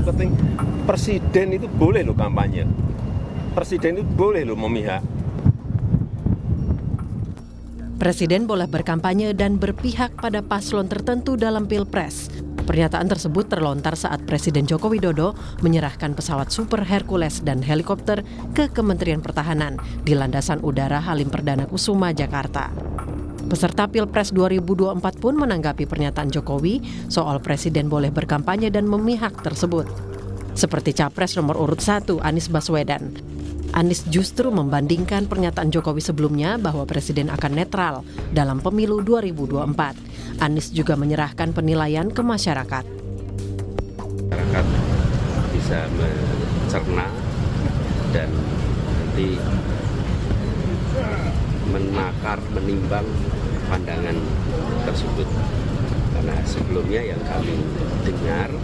penting presiden itu boleh loh kampanye. Presiden itu boleh loh memihak. Presiden boleh berkampanye dan berpihak pada paslon tertentu dalam Pilpres. Pernyataan tersebut terlontar saat Presiden Joko Widodo menyerahkan pesawat Super Hercules dan helikopter ke Kementerian Pertahanan di Landasan Udara Halim Perdana Kusuma, Jakarta. Peserta Pilpres 2024 pun menanggapi pernyataan Jokowi soal Presiden boleh berkampanye dan memihak tersebut. Seperti Capres nomor urut 1 Anies Baswedan. Anies justru membandingkan pernyataan Jokowi sebelumnya bahwa Presiden akan netral dalam pemilu 2024. Anies juga menyerahkan penilaian ke masyarakat. Masyarakat bisa mencerna dan nanti menakar, menimbang pandangan tersebut. Karena sebelumnya yang kami dengar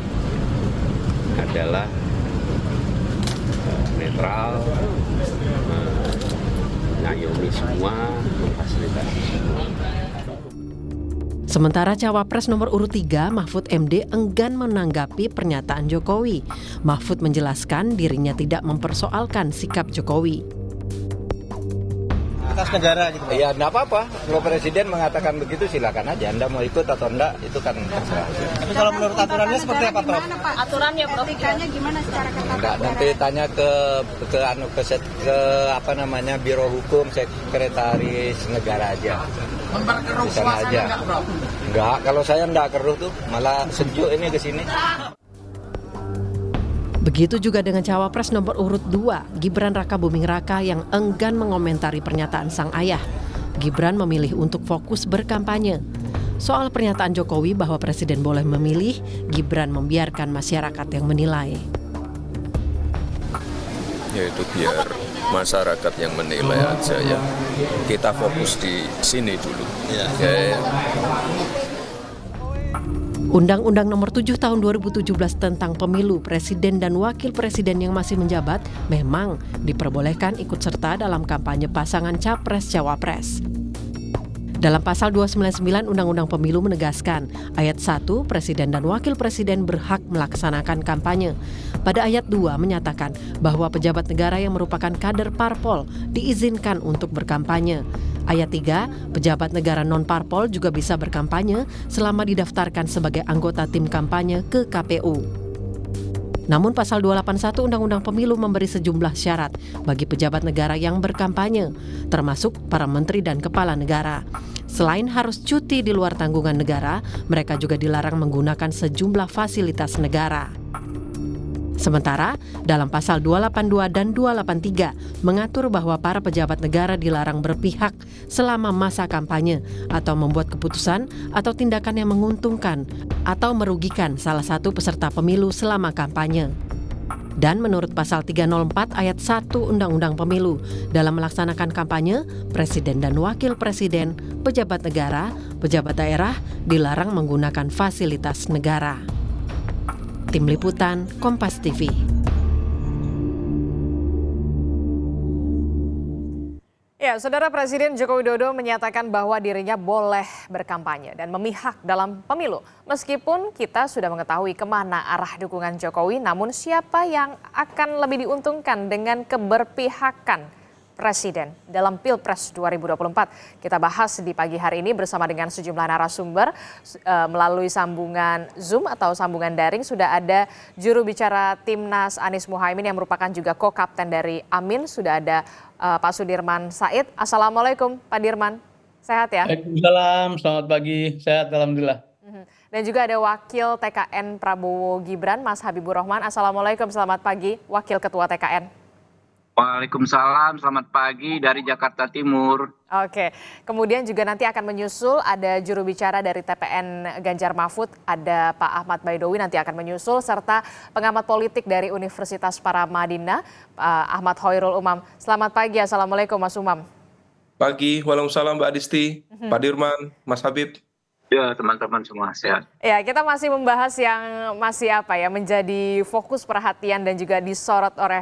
adalah netral, mengayomi semua, memfasilitasi semua. Sementara Cawapres nomor urut 3 Mahfud MD enggan menanggapi pernyataan Jokowi. Mahfud menjelaskan dirinya tidak mempersoalkan sikap Jokowi. Atas negara gitu. Ya enggak apa-apa, kalau presiden mengatakan begitu silakan aja, Anda mau ikut atau enggak itu kan terserah. Tapi kalau menurut aturannya seperti apa, Prof? Aturannya etikanya gimana secara ketat? Enggak, nanti tanya ke apa namanya Biro Hukum Sekretaris Negara aja. Memperkeruh Di sana aja. Enggak, kalau saya enggak keruh tuh, malah sejuk ini ke sini. Begitu juga dengan Cawapres nomor urut 2, Gibran Rakabuming Raka yang enggan mengomentari pernyataan sang ayah. Gibran memilih untuk fokus berkampanye. Soal pernyataan Jokowi bahwa Presiden boleh memilih, Gibran membiarkan masyarakat yang menilai. Yaitu biar masyarakat yang menilai aja ya. Kita fokus di sini dulu. Ya. Undang-Undang Nomor 7 Tahun 2017 tentang Pemilu Presiden dan Wakil Presiden yang masih menjabat memang diperbolehkan ikut serta dalam kampanye pasangan Capres-Cawapres. Dalam pasal 299 Undang-Undang Pemilu menegaskan, ayat 1, Presiden dan Wakil Presiden berhak melaksanakan kampanye. Pada ayat 2 menyatakan bahwa pejabat negara yang merupakan kader parpol diizinkan untuk berkampanye. Ayat 3, pejabat negara non-parpol juga bisa berkampanye selama didaftarkan sebagai anggota tim kampanye ke KPU. Namun pasal 281 Undang-Undang Pemilu memberi sejumlah syarat bagi pejabat negara yang berkampanye, termasuk para menteri dan kepala negara. Selain harus cuti di luar tanggungan negara, mereka juga dilarang menggunakan sejumlah fasilitas negara. Sementara, dalam pasal 282 dan 283 mengatur bahwa para pejabat negara dilarang berpihak selama masa kampanye atau membuat keputusan atau tindakan yang menguntungkan atau merugikan salah satu peserta pemilu selama kampanye. Dan menurut pasal 304 ayat 1 Undang-Undang Pemilu, dalam melaksanakan kampanye, Presiden dan Wakil Presiden, pejabat negara, pejabat daerah dilarang menggunakan fasilitas negara. Tim Liputan, Kompas TV. Ya, Saudara Presiden Joko Widodo menyatakan bahwa dirinya boleh berkampanye dan memihak dalam pemilu. Meskipun kita sudah mengetahui kemana arah dukungan Jokowi, namun siapa yang akan lebih diuntungkan dengan keberpihakan Presiden dalam Pilpres 2024. Kita bahas di pagi hari ini bersama dengan sejumlah narasumber melalui sambungan Zoom atau sambungan daring. Sudah ada juru bicara Timnas Anies Muhaimin yang merupakan juga co-kapten dari Amin. Sudah ada Pak Sudirman Said. Assalamualaikum Pak Dirman, sehat ya? Waalaikumsalam, selamat pagi, sehat alhamdulillah. Dan juga ada Wakil TKN Prabowo Gibran, Mas Habibur Rahman. Assalamualaikum, selamat pagi Wakil Ketua TKN. Waalaikumsalam, selamat pagi dari Jakarta Timur. Oke, kemudian juga nanti akan menyusul ada juru bicara dari TPN Ganjar Mahfud, ada Pak Ahmad Baidowi nanti akan menyusul, serta pengamat politik dari Universitas Paramadina, Pak Ahmad Hoirul Umam. Selamat pagi, Assalamualaikum Mas Umam. Pagi, waalaikumsalam Mbak Adisti, Pak Dirman, Mas Habib. Ya, teman-teman semua sehat. Ya, kita masih membahas yang masih menjadi fokus perhatian dan juga disorot oleh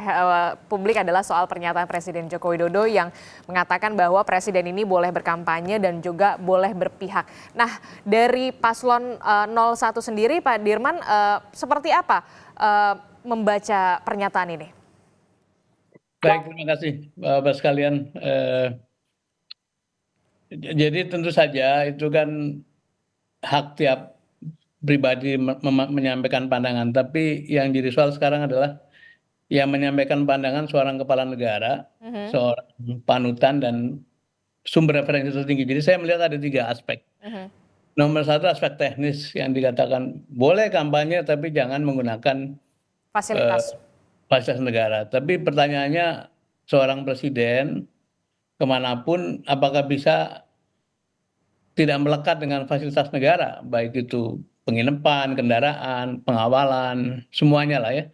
publik adalah soal pernyataan Presiden Joko Widodo yang mengatakan bahwa presiden ini boleh berkampanye dan juga boleh berpihak. Nah, dari paslon 01 sendiri, Pak Dirman, seperti apa membaca pernyataan ini? Baik, terima kasih Bapak sekalian. Jadi tentu saja itu kan hak tiap pribadi menyampaikan pandangan, tapi yang jadi soal sekarang adalah yang menyampaikan pandangan seorang kepala negara, seorang panutan dan sumber referensi tertinggi. Jadi saya melihat ada 3 aspek. Nomor 1 aspek teknis yang dikatakan boleh kampanye tapi jangan menggunakan Fasilitas. fasilitas negara. Tapi pertanyaannya seorang presiden kemanapun apakah bisa tidak melekat dengan fasilitas negara, baik itu penginapan, kendaraan, pengawalan, semuanya lah ya.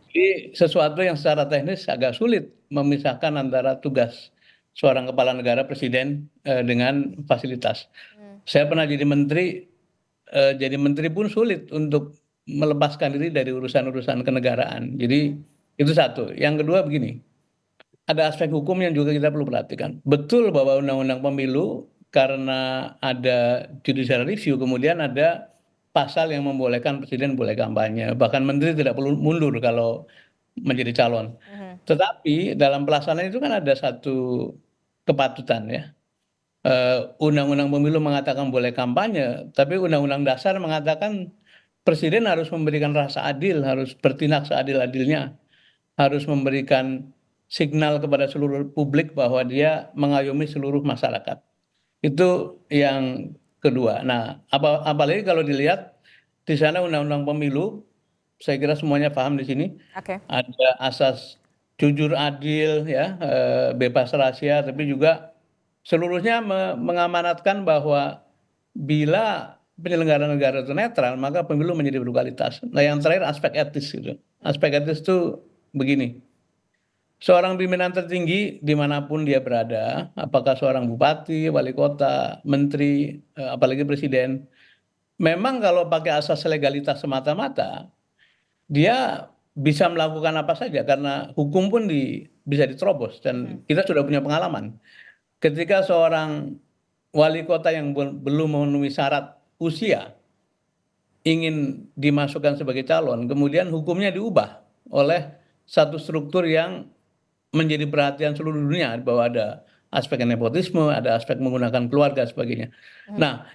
Jadi sesuatu yang secara teknis agak sulit memisahkan antara tugas seorang kepala negara presiden dengan fasilitas. Saya pernah jadi menteri pun sulit untuk melepaskan diri dari urusan-urusan kenegaraan. Jadi itu satu. Yang kedua begini, ada aspek hukum yang juga kita perlu perhatikan. Betul bahwa undang-undang pemilu karena ada judicial review, kemudian ada pasal yang membolehkan presiden boleh kampanye. Bahkan menteri tidak perlu mundur kalau menjadi calon. Tetapi dalam pelaksanaan itu kan ada satu kepatutan ya. Undang-undang pemilu mengatakan boleh kampanye, tapi undang-undang dasar mengatakan presiden harus memberikan rasa adil, harus bertindak seadil-adilnya, harus memberikan signal kepada seluruh publik bahwa dia mengayomi seluruh masyarakat. Itu yang kedua. Nah, apalagi kalau dilihat di sana undang-undang pemilu, saya kira semuanya paham di sini. Ada asas jujur adil, ya, bebas rahasia, tapi juga seluruhnya mengamanatkan bahwa bila penyelenggara negara itu netral, maka pemilu menjadi berkualitas. Nah, yang terakhir aspek etis gitu. Aspek etis itu begini. Seorang pimpinan tertinggi dimanapun dia berada, apakah seorang bupati, wali kota, menteri, apalagi presiden, memang kalau pakai asas legalitas semata-mata, dia bisa melakukan apa saja karena hukum pun bisa diterobos dan kita sudah punya pengalaman. Ketika seorang wali kota yang belum memenuhi syarat usia ingin dimasukkan sebagai calon, kemudian hukumnya diubah oleh satu struktur yang menjadi perhatian seluruh dunia bahwa ada aspek nepotisme, ada aspek menggunakan keluarga sebagainya. Nah,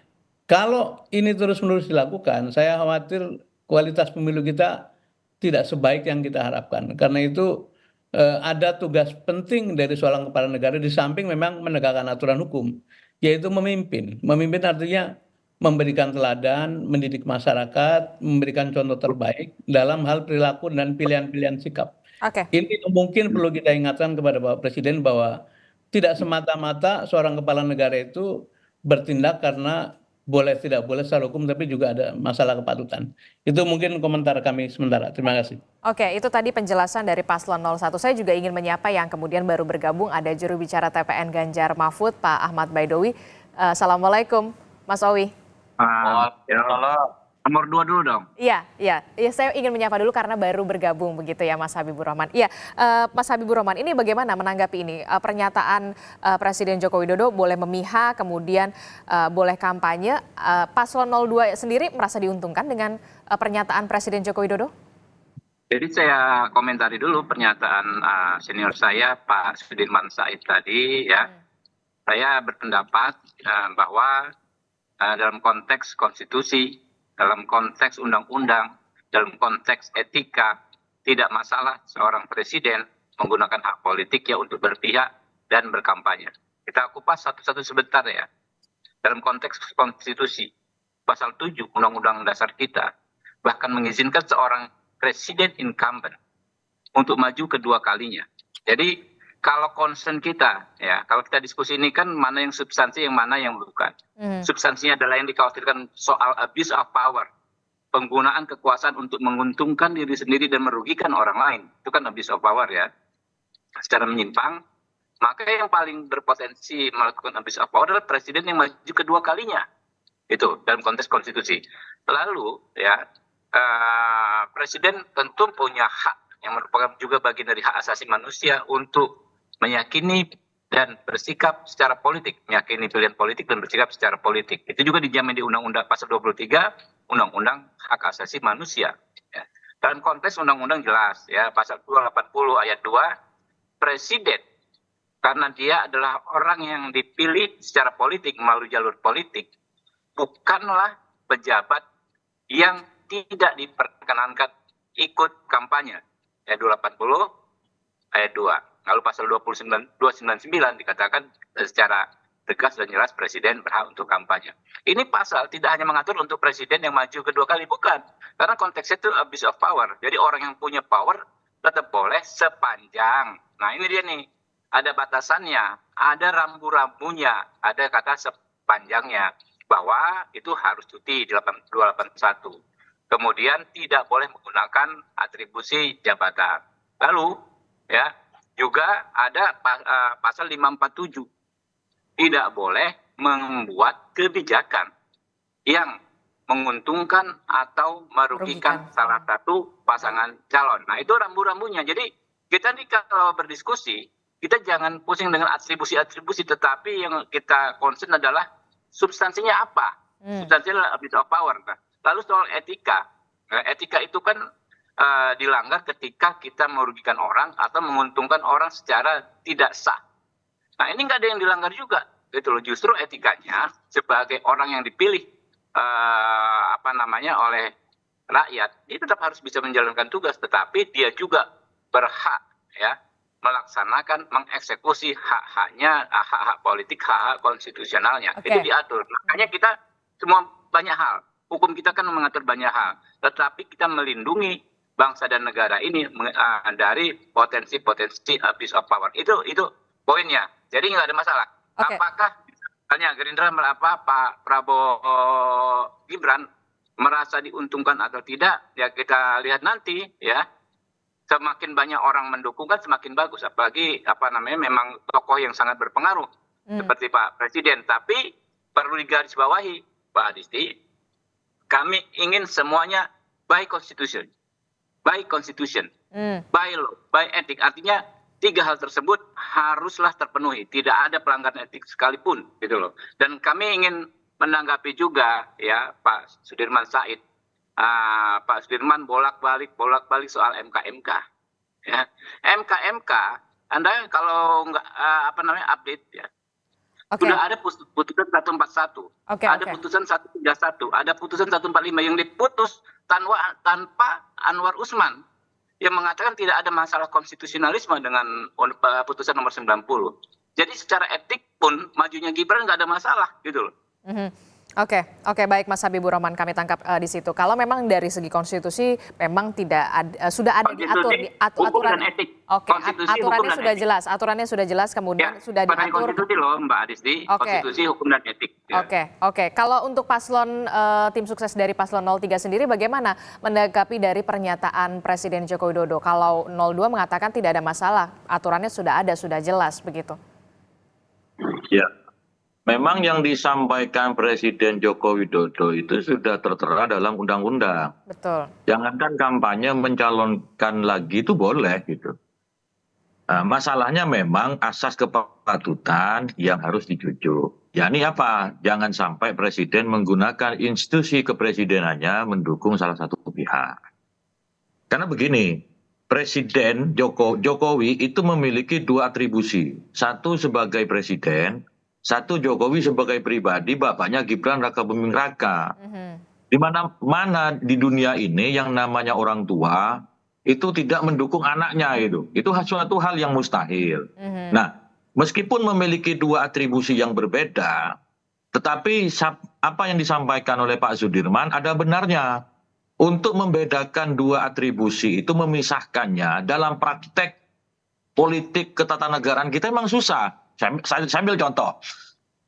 kalau ini terus-menerus dilakukan, saya khawatir kualitas pemilu kita tidak sebaik yang kita harapkan. Karena itu ada tugas penting dari seorang kepala negara di samping memang menegakkan aturan hukum, yaitu memimpin. Memimpin artinya memberikan teladan, mendidik masyarakat, memberikan contoh terbaik dalam hal perilaku dan pilihan-pilihan sikap. Ini mungkin perlu kita ingatkan kepada Bapak Presiden bahwa tidak semata-mata seorang kepala negara itu bertindak karena boleh tidak boleh secara hukum, tapi juga ada masalah kepatutan. Itu mungkin komentar kami sementara. Terima kasih. Oke, itu tadi penjelasan dari Paslon 01. Saya juga ingin menyapa yang kemudian baru bergabung, ada juru bicara TPN Ganjar Mahfud, Pak Ahmad Baidowi. Assalamualaikum, Mas Owi. Nomor 2 dulu dong. Iya, saya ingin menyapa dulu karena baru bergabung begitu ya Mas Habibur Rahman. Iya, Mas Habibur Rahman, ini bagaimana menanggapi ini pernyataan Presiden Joko Widodo boleh memihak, kemudian boleh kampanye. Paslon 02 sendiri merasa diuntungkan dengan pernyataan Presiden Joko Widodo? Jadi saya komentari dulu pernyataan senior saya Pak Sudirman Said tadi ya. Saya berpendapat bahwa dalam konteks konstitusi, dalam konteks undang-undang, dalam konteks etika, tidak masalah seorang presiden menggunakan hak politik ya untuk berpihak dan berkampanye. Kita kupas satu-satu sebentar ya. Dalam konteks konstitusi, pasal 7 Undang-Undang Dasar kita, bahkan mengizinkan seorang presiden incumbent untuk maju kedua kalinya. Jadi kalau concern kita, ya, kalau kita diskusi ini kan mana yang substansi, yang mana yang bukan. Substansinya adalah yang dikhawatirkan soal abuse of power, penggunaan kekuasaan untuk menguntungkan diri sendiri dan merugikan orang lain. Itu kan abuse of power ya, secara menyimpang. Maka yang paling berpotensi melakukan abuse of power adalah presiden yang maju kedua kalinya. Itu dalam konteks konstitusi. Lalu ya presiden tentu punya hak yang merupakan juga bagian dari hak asasi manusia untuk meyakini dan bersikap secara politik, meyakini pilihan politik dan bersikap secara politik. Itu juga dijamin di Undang-Undang Pasal 23 Undang-Undang Hak Asasi Manusia. Ya. Dalam konteks undang-undang jelas ya, Pasal 280 ayat 2, presiden karena dia adalah orang yang dipilih secara politik melalui jalur politik, bukanlah pejabat yang tidak diperkenankan ikut kampanye. Ya 280 ayat 2. Lalu pasal 299 dikatakan secara tegas dan jelas presiden berhak untuk kampanye. Ini pasal tidak hanya mengatur untuk presiden yang maju kedua kali, bukan. Karena konteksnya itu abuse of power. Jadi orang yang punya power tetap boleh sepanjang. Nah ini dia nih, ada batasannya, ada rambu-rambunya, ada kata sepanjangnya. Bahwa itu harus cuti di 281. Kemudian tidak boleh menggunakan atribusi jabatan. Lalu ya juga ada pasal 547. Tidak boleh membuat kebijakan yang menguntungkan atau merugikan salah satu pasangan calon. Nah itu rambu-rambunya. Jadi kita nih kalau berdiskusi, kita jangan pusing dengan atribusi-atribusi, tetapi yang kita concern adalah substansinya apa? Substansinya adalah abuse of power. Nah, lalu soal etika. Etika itu kan dilanggar ketika kita merugikan orang atau menguntungkan orang secara tidak sah. Nah ini nggak ada yang dilanggar juga, gitu loh. Justru etikanya sebagai orang yang dipilih oleh rakyat, dia tetap harus bisa menjalankan tugas, tetapi dia juga berhak ya melaksanakan, mengeksekusi hak-haknya, hak-hak politik, hak-hak konstitusionalnya. Itu diatur. Makanya kita semua banyak hal. Hukum kita kan mengatur banyak hal, tetapi kita melindungi bangsa dan negara ini dari potensi-potensi abuse of power. Itu poinnya. Jadi nggak ada masalah. Apakah misalnya Gerindra Pak Prabowo Gibran merasa diuntungkan atau tidak? Ya kita lihat nanti ya. Semakin banyak orang mendukung kan semakin bagus. Apalagi memang tokoh yang sangat berpengaruh seperti Pak Presiden. Tapi perlu digarisbawahi Pak Adisti, kami ingin semuanya by constitution. By constitution, by law, by etik. Artinya 3 hal tersebut haruslah terpenuhi. Tidak ada pelanggaran etik sekalipun, gitu loh. Dan kami ingin menanggapi juga ya Pak Sudirman Said. Pak Sudirman bolak-balik soal MK-MK. Ya. MK-MK, Anda kalau nggak update ya. Sudah ada putusan 141, ada putusan 131, ada putusan 145 yang diputus tanpa Anwar Usman yang mengatakan tidak ada masalah konstitusionalisme dengan putusan nomor 90. Jadi secara etik pun majunya Gibran nggak ada masalah gitu loh. Oke, baik Mas Habibur Rahman, kami tangkap di situ. Kalau memang dari segi konstitusi memang tidak ada, sudah ada diatur di aturan etik. Aturannya sudah jelas, kemudian sudah diatur. Konstitusi loh Mbak Adisti, konstitusi hukum dan etik. Ya. Oke. Kalau untuk paslon tim sukses dari paslon 03 sendiri bagaimana menanggapi dari pernyataan Presiden Joko Widodo? Kalau 02 mengatakan tidak ada masalah, aturannya sudah ada, sudah jelas begitu. Ya. Memang yang disampaikan Presiden Joko Widodo itu sudah tertera dalam undang-undang. Betul. Jangankan kampanye mencalonkan lagi itu boleh gitu. Masalahnya memang asas kepatutan yang harus dijujuk. Yani apa? Jangan sampai Presiden menggunakan institusi kepresidenannya mendukung salah satu pihak. Karena begini, Presiden Jokowi itu memiliki 2 atribusi. Satu sebagai presiden, satu Jokowi sebagai pribadi, bapaknya Gibran Raka Buming Raka. Di mana di dunia ini yang namanya orang tua itu tidak mendukung anaknya itu suatu hal yang mustahil. Nah, meskipun memiliki 2 atribusi yang berbeda, tetapi apa yang disampaikan oleh Pak Sudirman ada benarnya. Untuk membedakan 2 atribusi itu memisahkannya dalam praktek politik ketatanegaraan kita memang susah. Saya ambil contoh,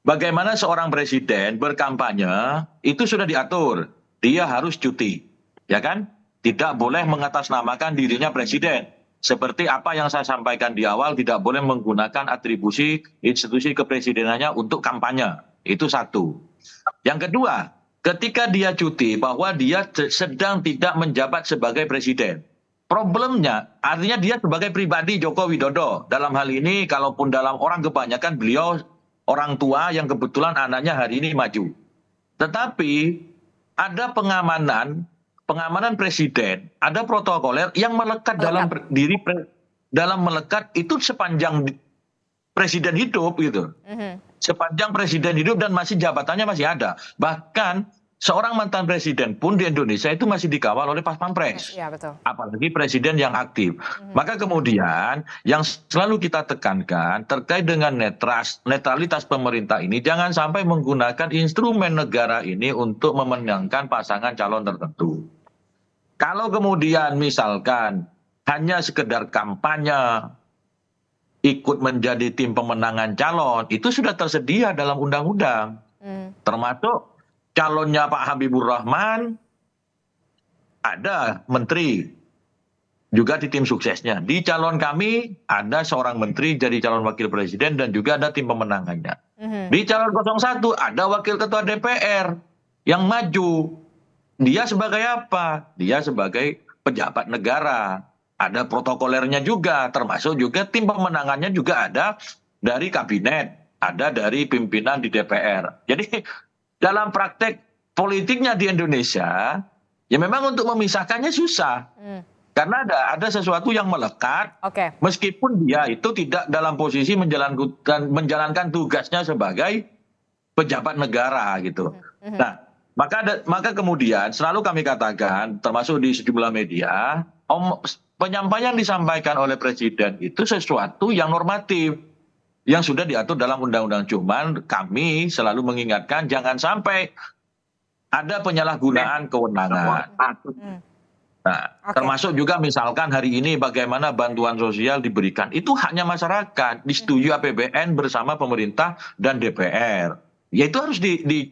bagaimana seorang presiden berkampanye itu sudah diatur, dia harus cuti, ya kan? Tidak boleh mengatasnamakan dirinya presiden. Seperti apa yang saya sampaikan di awal, tidak boleh menggunakan atribusi institusi kepresidenannya untuk kampanye. Itu satu. Yang kedua, ketika dia cuti bahwa dia sedang tidak menjabat sebagai presiden. Problemnya, artinya dia sebagai pribadi Joko Widodo. Dalam hal ini, kalaupun dalam orang kebanyakan beliau orang tua yang kebetulan anaknya hari ini maju. Tetapi ada pengamanan presiden, ada protokoler yang melekat dalam diri dalam melekat itu sepanjang presiden hidup gitu. Sepanjang presiden hidup dan masih jabatannya masih ada. Bahkan seorang mantan presiden pun di Indonesia itu masih dikawal oleh Pas Pampres. Ya, betul. Apalagi presiden yang aktif. Maka kemudian yang selalu kita tekankan terkait dengan netralitas pemerintah ini, jangan sampai menggunakan instrumen negara ini untuk memenangkan pasangan calon tertentu. Kalau kemudian misalkan hanya sekedar kampanye, ikut menjadi tim pemenangan calon, itu sudah tersedia dalam undang-undang. Termasuk calonnya Pak Habibur Rahman, ada menteri juga di tim suksesnya. Di calon kami ada seorang menteri jadi calon wakil presiden dan juga ada tim pemenangannya. Di calon 01 ada wakil ketua DPR yang maju. Dia sebagai apa? Dia sebagai pejabat negara. Ada protokolernya juga, termasuk juga tim pemenangannya juga ada dari kabinet, ada dari pimpinan di DPR. Jadi dalam praktek politiknya di Indonesia, ya memang untuk memisahkannya susah. Karena ada sesuatu yang melekat, meskipun dia itu tidak dalam posisi menjalankan tugasnya sebagai pejabat negara gitu. Nah, maka kemudian selalu kami katakan, termasuk di sejumlah media, penyampaian disampaikan oleh presiden itu sesuatu yang normatif. Yang sudah diatur dalam undang-undang. Cuman kami selalu mengingatkan jangan sampai ada penyalahgunaan kewenangan. Nah, termasuk juga misalkan hari ini bagaimana bantuan sosial diberikan. Itu haknya masyarakat, disetujui APBN bersama pemerintah dan DPR. Ya itu harus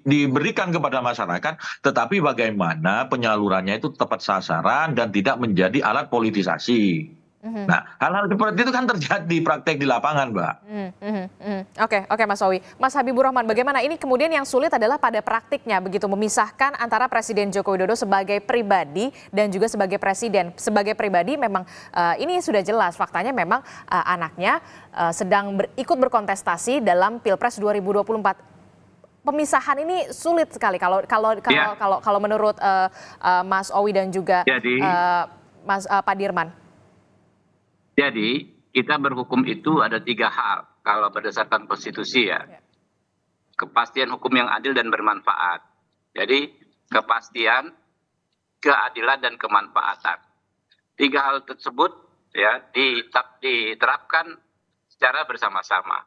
diberikan kepada masyarakat, tetapi bagaimana penyalurannya itu tepat sasaran dan tidak menjadi alat politisasi. Nah, hal-hal seperti itu kan terjadi praktek di lapangan, Mbak. Oke, Mas Owi. Mas Habibur Rahman, bagaimana ini kemudian yang sulit adalah pada praktiknya, begitu memisahkan antara Presiden Joko Widodo sebagai pribadi dan juga sebagai presiden. Sebagai pribadi memang ini sudah jelas faktanya memang anaknya sedang ikut berkontestasi dalam Pilpres 2024. Pemisahan ini sulit sekali kalau menurut Mas Owi dan juga Mas Pak Dirman. Jadi kita berhukum itu ada 3 hal kalau berdasarkan konstitusi ya. Kepastian hukum yang adil dan bermanfaat. Jadi kepastian, keadilan dan kemanfaatan. 3 hal tersebut ya diterapkan secara bersama-sama.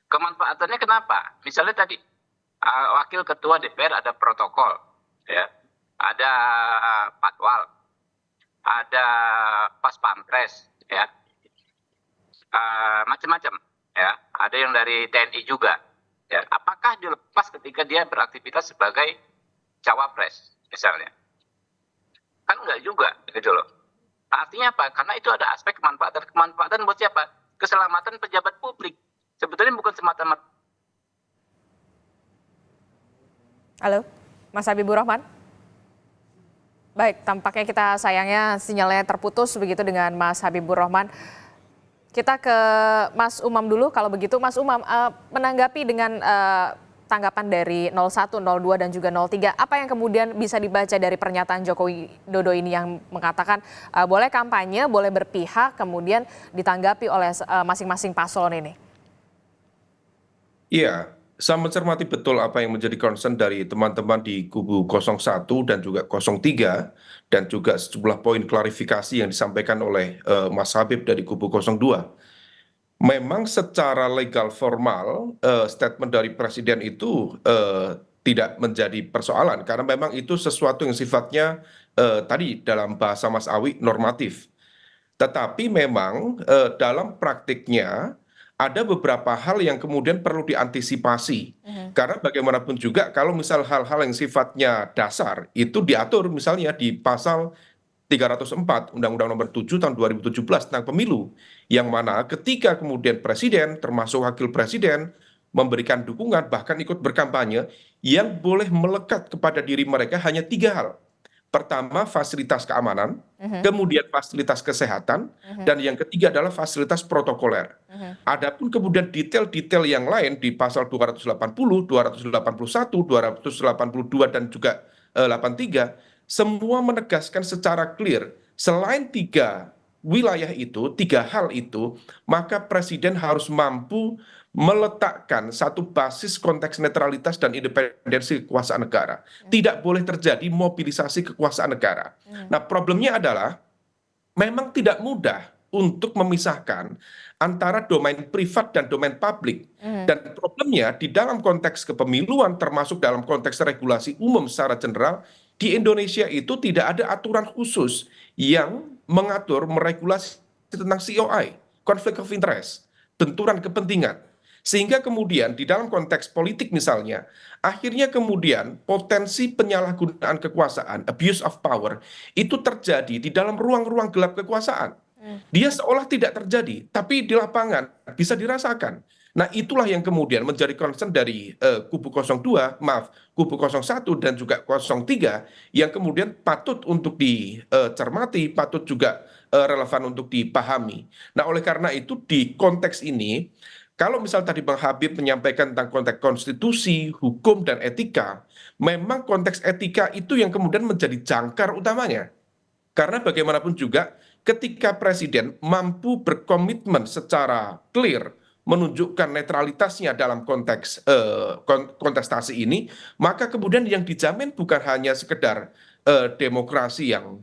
Kemanfaatannya kenapa? Misalnya tadi wakil ketua DPR ada protokol ya. Ada patwal. Ada Pas Pampres ya, macam-macam ya, ada yang dari TNI juga ya. Apakah dilepas ketika dia beraktivitas sebagai cawapres misalnya? Kan enggak juga gitu loh. Artinya apa? Karena itu ada aspek kemanfaatan buat siapa? Keselamatan pejabat publik. Sebetulnya bukan semata-mata. Halo, Mas Habibur Rahman. Baik, tampaknya kita sayangnya sinyalnya terputus begitu dengan Mas Habibur Rahman. Kita ke Mas Umam dulu kalau begitu. Mas Umam, menanggapi dengan tanggapan dari 01, 02 dan juga 03, apa yang kemudian bisa dibaca dari pernyataan Joko Widodo ini yang mengatakan boleh kampanye, boleh berpihak, kemudian ditanggapi oleh masing-masing paslon ini? Iya, saya mencermati betul apa yang menjadi concern dari teman-teman di kubu 01 dan juga 03 dan juga sejumlah poin klarifikasi yang disampaikan oleh Mas Habib dari kubu 02. Memang secara legal formal statement dari presiden itu tidak menjadi persoalan karena memang itu sesuatu yang sifatnya tadi dalam bahasa Mas Awi normatif. Tetapi memang dalam praktiknya ada beberapa hal yang kemudian perlu diantisipasi. Karena bagaimanapun juga kalau misal hal-hal yang sifatnya dasar itu diatur misalnya di pasal 304 Undang-Undang Nomor 7 Tahun 2017 tentang pemilu, yang mana ketika kemudian presiden termasuk wakil presiden memberikan dukungan, bahkan ikut berkampanye, yang boleh melekat kepada diri mereka hanya 3 hal. Pertama, fasilitas keamanan, kemudian fasilitas kesehatan, dan yang ketiga adalah fasilitas protokoler. Adapun kemudian detail-detail yang lain di pasal 280, 281, 282, dan juga 83, semua menegaskan secara clear, selain 3 wilayah itu, 3 hal itu, maka presiden harus mampu meletakkan satu basis konteks netralitas dan independensi kekuasaan negara. Tidak boleh terjadi mobilisasi kekuasaan negara. Nah, problemnya adalah memang tidak mudah untuk memisahkan antara domain privat dan domain publik. Dan problemnya di dalam konteks kepemiluan, termasuk dalam konteks regulasi umum secara general, di Indonesia itu tidak ada aturan khusus yang mengatur, meregulasi tentang COI, conflict of interest, benturan kepentingan. Sehingga kemudian di dalam konteks politik misalnya, akhirnya kemudian potensi penyalahgunaan kekuasaan, abuse of power, itu terjadi di dalam ruang-ruang gelap kekuasaan. Dia seolah tidak terjadi, tapi di lapangan bisa dirasakan. Nah, itulah yang kemudian menjadi concern dari kubu 02, kubu 01 dan juga 03, yang kemudian patut untuk dicermati, patut juga relevan untuk dipahami. Nah, oleh karena itu di konteks ini, kalau misal tadi Bang Habib menyampaikan tentang konteks konstitusi, hukum, dan etika, memang konteks etika itu yang kemudian menjadi jangkar utamanya. Karena bagaimanapun juga ketika presiden mampu berkomitmen secara clear menunjukkan netralitasnya dalam konteks kontestasi ini, maka kemudian yang dijamin bukan hanya sekedar demokrasi yang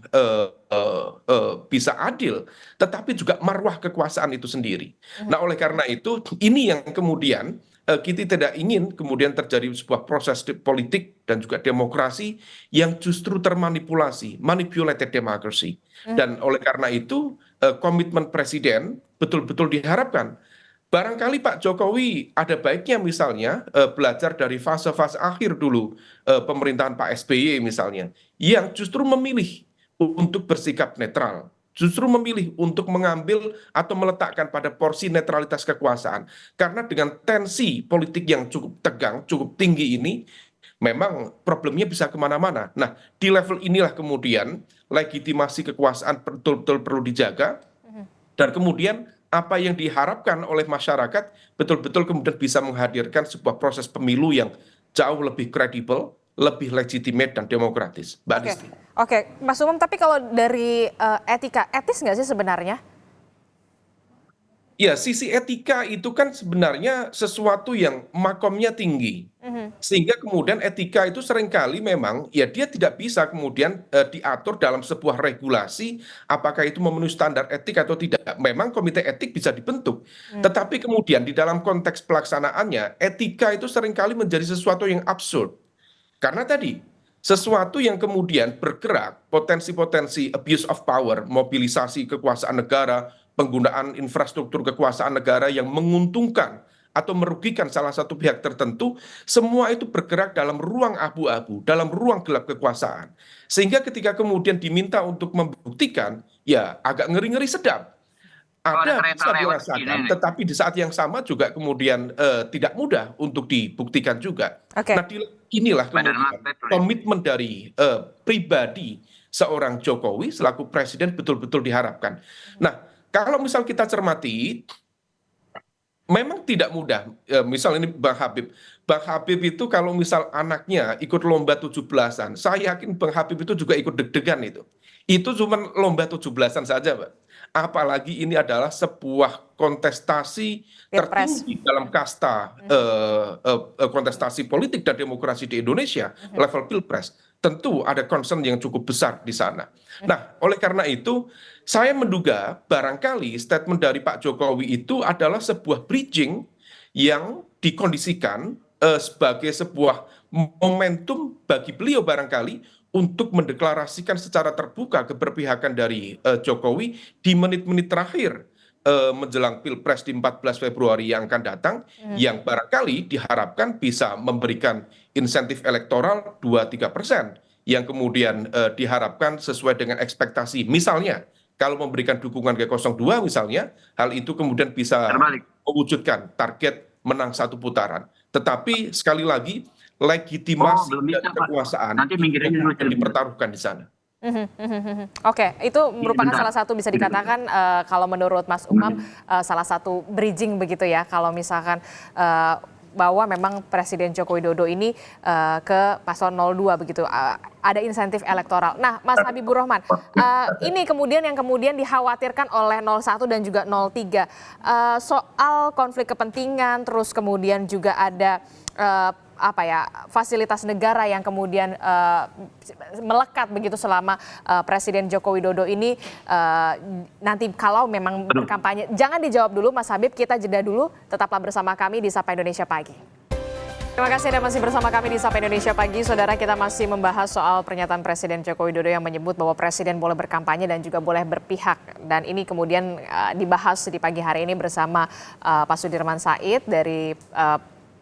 bisa adil, tetapi juga marwah kekuasaan itu sendiri. Nah, oleh karena itu, ini yang kemudian kita tidak ingin kemudian terjadi sebuah proses politik dan juga demokrasi yang justru termanipulasi, manipulated democracy. Dan oleh karena itu, komitmen presiden betul-betul diharapkan. Barangkali Pak Jokowi ada baiknya misalnya belajar dari fase-fase akhir dulu pemerintahan Pak SBY misalnya, yang justru memilih untuk bersikap netral, justru memilih untuk mengambil atau meletakkan pada porsi netralitas kekuasaan. Karena dengan tensi politik yang cukup tegang, cukup tinggi ini, memang problemnya bisa kemana-mana. Nah, di level inilah kemudian legitimasi kekuasaan betul-betul perlu dijaga, dan kemudian apa yang diharapkan oleh masyarakat betul-betul kemudian bisa menghadirkan sebuah proses pemilu yang jauh lebih kredibel, lebih legitimate dan demokratis. Mbak Adisti. Oke, Mas Umam, tapi kalau dari etika, etis nggak sih sebenarnya? Ya, sisi etika itu kan sebenarnya sesuatu yang makomnya tinggi. Sehingga kemudian etika itu seringkali memang ya dia tidak bisa kemudian diatur dalam sebuah regulasi apakah itu memenuhi standar etik atau tidak. Memang komite etik bisa dibentuk. Tetapi kemudian di dalam konteks pelaksanaannya etika itu seringkali menjadi sesuatu yang absurd. Karena tadi sesuatu yang kemudian bergerak potensi-potensi abuse of power, mobilisasi kekuasaan negara, penggunaan infrastruktur kekuasaan negara yang menguntungkan atau merugikan salah satu pihak tertentu, semua itu bergerak dalam ruang abu-abu, dalam ruang gelap kekuasaan. Sehingga ketika kemudian diminta untuk membuktikan, ya agak ngeri-ngeri sedap. Ada bisa dirasakan, tetapi di saat yang sama juga kemudian tidak mudah untuk dibuktikan juga. Nah, inilah kemudian komitmen dari pribadi seorang Jokowi selaku presiden betul-betul diharapkan. Nah, kalau misal kita cermati, memang tidak mudah. Misal ini Bang Habib. Bang Habib itu kalau misal anaknya ikut lomba 17-an, saya yakin Bang Habib itu juga ikut deg-degan itu. Itu cuma lomba 17-an saja, Mbak. Apalagi ini adalah sebuah kontestasi tertinggi dalam kasta kontestasi politik dan demokrasi di Indonesia, level pilpres. Tentu ada concern yang cukup besar di sana. Nah, oleh karena itu, saya menduga barangkali statement dari Pak Jokowi itu adalah sebuah bridging yang dikondisikan sebagai sebuah momentum bagi beliau barangkali untuk mendeklarasikan secara terbuka keberpihakan dari Jokowi di menit-menit terakhir menjelang Pilpres di 14 Februari yang akan datang, yang barangkali diharapkan bisa memberikan insentif elektoral 2-3%, yang kemudian diharapkan sesuai dengan ekspektasi. Misalnya, kalau memberikan dukungan ke 02 misalnya, hal itu kemudian bisa mewujudkan target menang satu putaran. Tetapi sekali lagi legitimasi belum bisa, dan Pak. kekuasaan Nanti minggir aja dulu, akan dipertaruhkan di sana. Oke, itu merupakan bentar. salah satu bisa dikatakan kalau menurut Mas Umam salah satu bridging begitu ya, kalau misalkan bahwa memang Presiden Joko Widodo ini ke paslon 02 begitu, ada insentif elektoral. Nah, Mas Habibur Rahman, ini kemudian yang kemudian dikhawatirkan oleh 01 dan juga 03 soal konflik kepentingan, terus kemudian juga ada fasilitas negara yang kemudian melekat begitu selama Presiden Joko Widodo ini nanti kalau memang berkampanye. Jangan dijawab dulu Mas Habib, kita jeda dulu, tetaplah bersama kami di Sapa Indonesia Pagi. Terima kasih Anda masih bersama kami di Sapa Indonesia Pagi. Saudara, kita masih membahas soal pernyataan Presiden Joko Widodo yang menyebut bahwa Presiden boleh berkampanye dan juga boleh berpihak. Dan ini kemudian dibahas di pagi hari ini bersama Pak Sudirman Said dari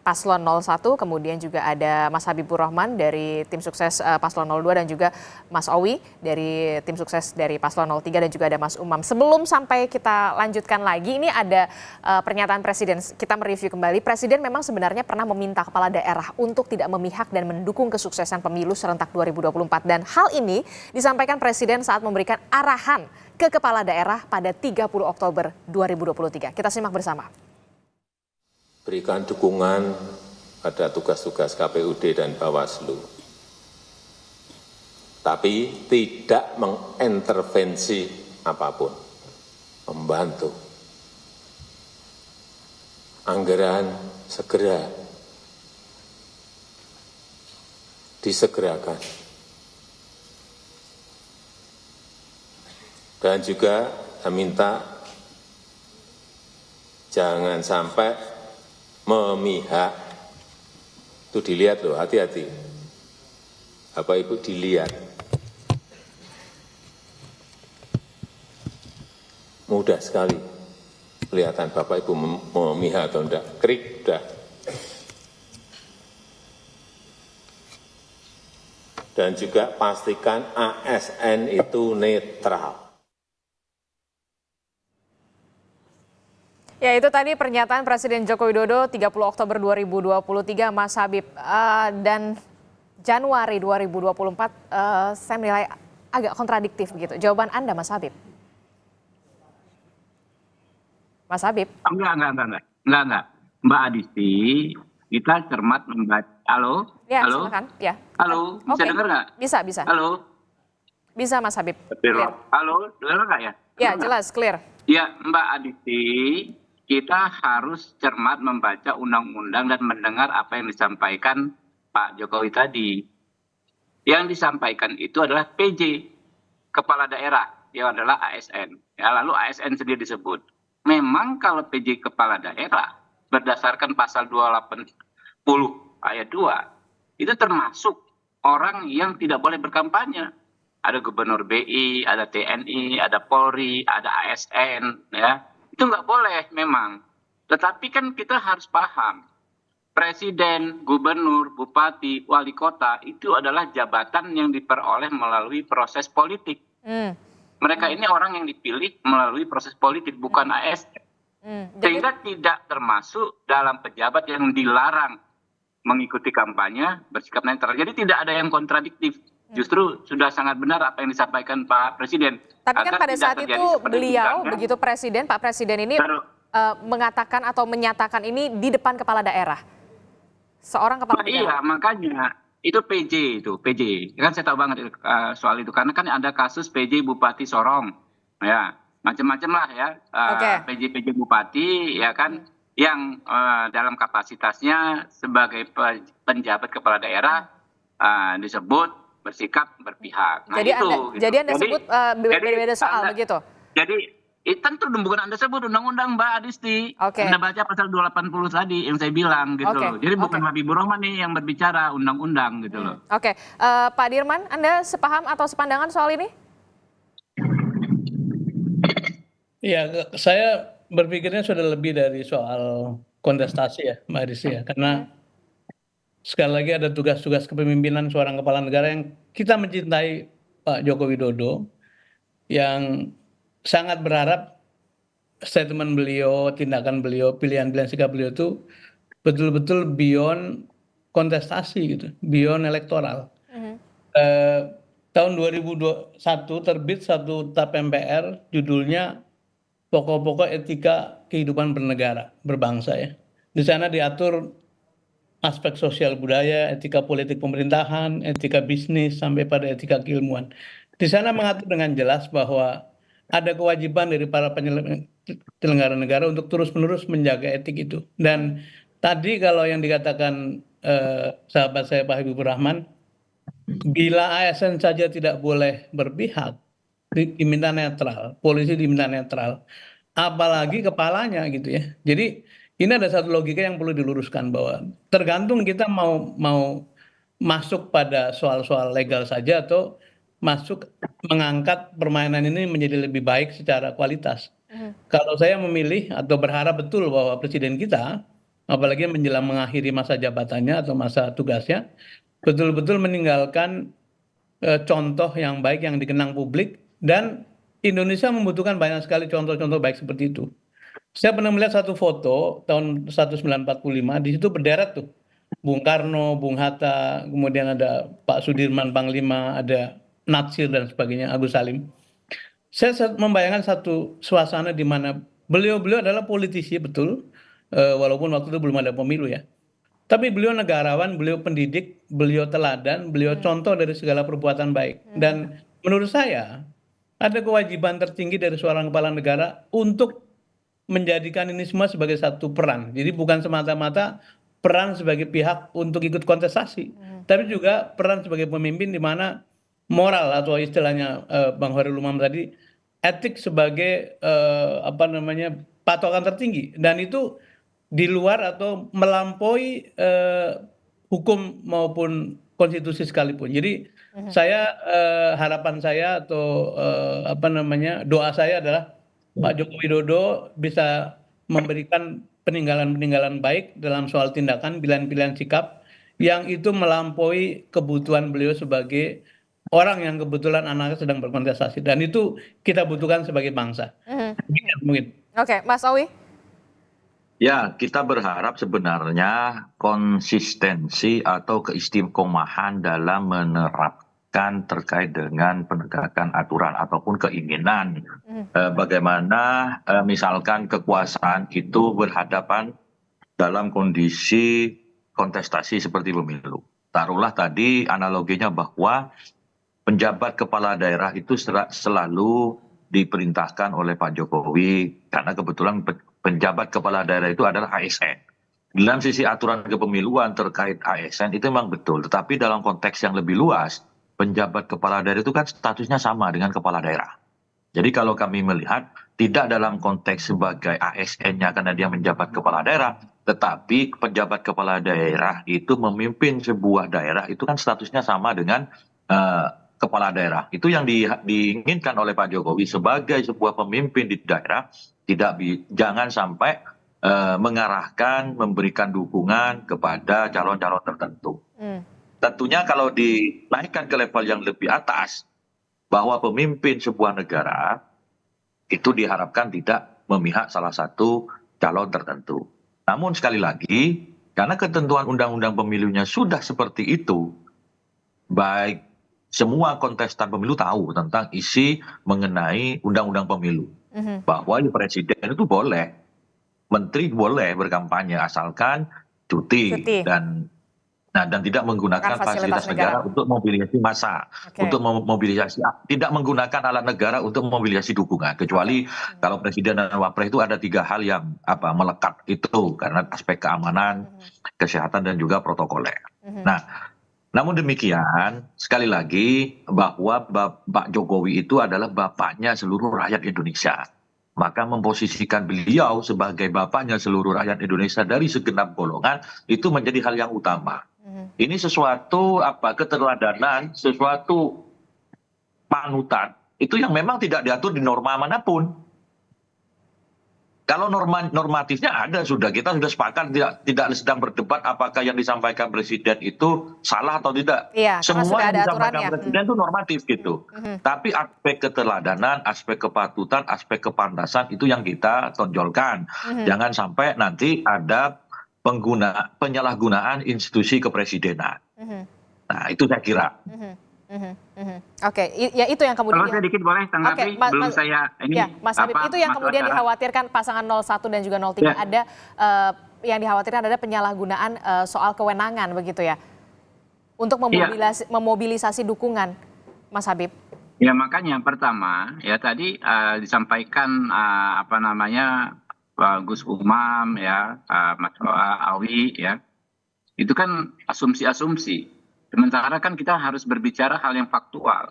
Paslon 01, kemudian juga ada Mas Habibur Rahman dari tim sukses Paslon 02 dan juga Mas Owi dari tim sukses dari Paslon 03 dan juga ada Mas Umam. Sebelum sampai kita lanjutkan lagi, ini ada pernyataan Presiden. Kita mereview kembali. Presiden memang sebenarnya pernah meminta kepala daerah untuk tidak memihak dan mendukung kesuksesan pemilu serentak 2024. Dan hal ini disampaikan Presiden saat memberikan arahan ke kepala daerah pada 30 Oktober 2023. Kita simak bersama. Berikan dukungan pada tugas-tugas KPUD dan Bawaslu, tapi tidak mengintervensi apapun, membantu. Anggaran segera disegerakan. Dan juga saya minta jangan sampai memihak. Itu dilihat loh, hati-hati. Bapak Ibu dilihat. Mudah sekali kelihatan Bapak Ibu memihak atau enggak. Krik, udah. Dan juga pastikan ASN itu netral. Ya, itu tadi pernyataan Presiden Joko Widodo 30 Oktober 2023, Mas Habib. Dan Januari 2024 saya menilai agak kontradiktif begitu. Jawaban Anda, Mas Habib? Mas Habib? Enggak. Mbak Adisti, kita cermat membaca. Halo? Ya, halo? silakan. Ya. Halo, bisa dengar nggak? Bisa. Halo? Bisa, Mas Habib. Clear. Halo, dengar nggak ya? Ya, jelas, clear. Ya, Mbak Adisti, kita harus cermat membaca undang-undang dan mendengar apa yang disampaikan Pak Jokowi tadi. Yang disampaikan itu adalah PJ, kepala daerah, yang adalah ASN. Ya, lalu ASN sendiri disebut. Memang kalau PJ kepala daerah, berdasarkan pasal 280 ayat 2, itu termasuk orang yang tidak boleh berkampanye. Ada gubernur BI, ada TNI, ada Polri, ada ASN, ya. Itu nggak boleh memang. Tetapi kan kita harus paham, presiden, gubernur, bupati, wali kota itu adalah jabatan yang diperoleh melalui proses politik. Mereka ini orang yang dipilih melalui proses politik, bukan ASN. Sehingga tidak termasuk dalam pejabat yang dilarang mengikuti kampanye, bersikap netral. Jadi tidak ada yang kontradiktif. Justru sudah sangat benar apa yang disampaikan Pak Presiden. Tapi kan pada saat itu beliau, begitu Presiden, Pak Presiden ini mengatakan atau menyatakan ini di depan kepala daerah. Seorang kepala daerah. Iya, makanya itu PJ. Kan saya tahu banget soal itu. Karena kan ada kasus PJ Bupati Sorong. Ya, macam-macam lah ya. PJ Bupati, ya kan, yang dalam kapasitasnya sebagai penjabat kepala daerah disebut bersikap berpihak. Nah, jadi Anda sebut beda-beda soal begitu? Jadi tentu bukan Anda sebut undang-undang, Mbak Adisti. Anda baca pasal 280 tadi yang saya bilang gitu loh. Jadi bukan Habibur Rahman nih yang berbicara undang-undang gitu loh. Pak Dirman, Anda sepaham atau sepandangan soal ini? Ya, saya berpikirnya sudah lebih dari soal kontestasi ya, Mbak Adisti ya. Karena sekali lagi ada tugas-tugas kepemimpinan seorang kepala negara yang kita mencintai Pak Joko Widodo, yang sangat berharap statement beliau, tindakan beliau, pilihan-pilihan sikap beliau itu betul-betul beyond kontestasi gitu, beyond elektoral. Tahun 2021 terbit satu TAP MPR judulnya Pokok-pokok Etika Kehidupan Bernegara, berbangsa ya. Di sana diatur aspek sosial budaya, etika politik pemerintahan, etika bisnis, sampai pada etika keilmuan. Di sana mengatur dengan jelas bahwa ada kewajiban dari para penyelenggara negara untuk terus-menerus menjaga etik itu. Dan tadi kalau yang dikatakan sahabat saya Pak Habibur Rahman, bila ASN saja tidak boleh berpihak, diminta netral, polisi diminta netral, apalagi kepalanya gitu ya. Jadi ini ada satu logika yang perlu diluruskan bahwa tergantung kita mau masuk pada soal-soal legal saja atau masuk mengangkat permainan ini menjadi lebih baik secara kualitas. Kalau saya memilih atau berharap betul bahwa presiden kita, apalagi menjelang mengakhiri masa jabatannya atau masa tugasnya, betul-betul meninggalkan contoh yang baik yang dikenang publik, dan Indonesia membutuhkan banyak sekali contoh-contoh baik seperti itu. Saya pernah melihat satu foto tahun 1945, di situ berderet tuh Bung Karno, Bung Hatta, kemudian ada Pak Sudirman Panglima, ada Natsir dan sebagainya, Agus Salim. Saya membayangkan satu suasana di mana beliau-beliau adalah politisi betul, walaupun waktu itu belum ada pemilu ya. Tapi beliau negarawan, beliau pendidik, beliau teladan, beliau contoh dari segala perbuatan baik. Dan menurut saya ada kewajiban tertinggi dari seorang kepala negara untuk menjadikan ini semua sebagai satu peran. Jadi bukan semata-mata peran sebagai pihak untuk ikut kontestasi, tapi juga peran sebagai pemimpin di mana moral atau istilahnya Bang Hoirul Umam tadi, etik sebagai patokan tertinggi, dan itu di luar atau melampaui hukum maupun konstitusi sekalipun. Jadi saya harapan saya atau doa saya adalah Pak Joko Widodo bisa memberikan peninggalan-peninggalan baik dalam soal tindakan, pilihan-pilihan sikap yang itu melampaui kebutuhan beliau sebagai orang yang kebetulan anaknya sedang berkontestasi, dan itu kita butuhkan sebagai bangsa. Mungkin. Oke, Mas Awi. Ya, kita berharap sebenarnya konsistensi atau keistiqomahan dalam menerapkan terkait dengan penegakan aturan ataupun keinginan. Bagaimana misalkan kekuasaan itu berhadapan dalam kondisi kontestasi seperti pemilu. Taruhlah tadi analoginya bahwa penjabat kepala daerah itu selalu diperintahkan oleh Pak Jokowi karena kebetulan penjabat kepala daerah itu adalah ASN. Dalam sisi aturan kepemiluan terkait ASN itu memang betul, tetapi dalam konteks yang lebih luas, penjabat kepala daerah itu kan statusnya sama dengan kepala daerah. Jadi kalau kami melihat tidak dalam konteks sebagai ASN-nya karena dia menjabat kepala daerah, tetapi penjabat kepala daerah itu memimpin sebuah daerah itu kan statusnya sama dengan kepala daerah. Itu yang diinginkan oleh Pak Jokowi sebagai sebuah pemimpin di daerah, jangan sampai mengarahkan, memberikan dukungan kepada calon-calon tertentu. Tentunya kalau dinaikkan ke level yang lebih atas, bahwa pemimpin sebuah negara itu diharapkan tidak memihak salah satu calon tertentu. Namun sekali lagi, karena ketentuan undang-undang pemilunya sudah seperti itu, baik semua kontestan pemilu tahu tentang isi mengenai undang-undang pemilu. Bahwa presiden itu boleh, menteri boleh berkampanye asalkan cuti. dan tidak menggunakan fasilitas negara untuk mobilisasi massa, untuk memobilisasi, tidak menggunakan alat negara untuk memobilisasi dukungan, kecuali kalau presiden dan wapres itu ada 3 hal yang melekat itu karena aspek keamanan, kesehatan dan juga protokoler. Nah, namun demikian, sekali lagi bahwa Pak Jokowi itu adalah bapaknya seluruh rakyat Indonesia. Maka memposisikan beliau sebagai bapaknya seluruh rakyat Indonesia dari segenap golongan itu menjadi hal yang utama. Ini sesuatu keteladanan, sesuatu panutan itu yang memang tidak diatur di norma manapun. Kalau normatifnya ada, kita sudah sepakat, tidak sedang berdebat apakah yang disampaikan presiden itu salah atau tidak. Iya, semua yang disampaikan presiden itu normatif gitu. Tapi aspek keteladanan, aspek kepatutan, aspek kepantasan itu yang kita tonjolkan. Jangan sampai nanti ada penyalahgunaan institusi kepresidenan. Nah, itu saya kira. Oke, ya itu yang kemudian. Kalau saya dikit boleh tanggapi, belum saya ini. Ya, Mas Habib, itu yang kemudian dikhawatirkan pasangan 01 dan juga 03 ada yang dikhawatirkan ada penyalahgunaan soal kewenangan begitu ya, untuk memobilisasi dukungan, Mas Habib. Ya makanya pertama ya tadi disampaikan Pak Gus Umam ya, Mas Awi ya, itu kan asumsi-asumsi. Sementara kan kita harus berbicara hal yang faktual.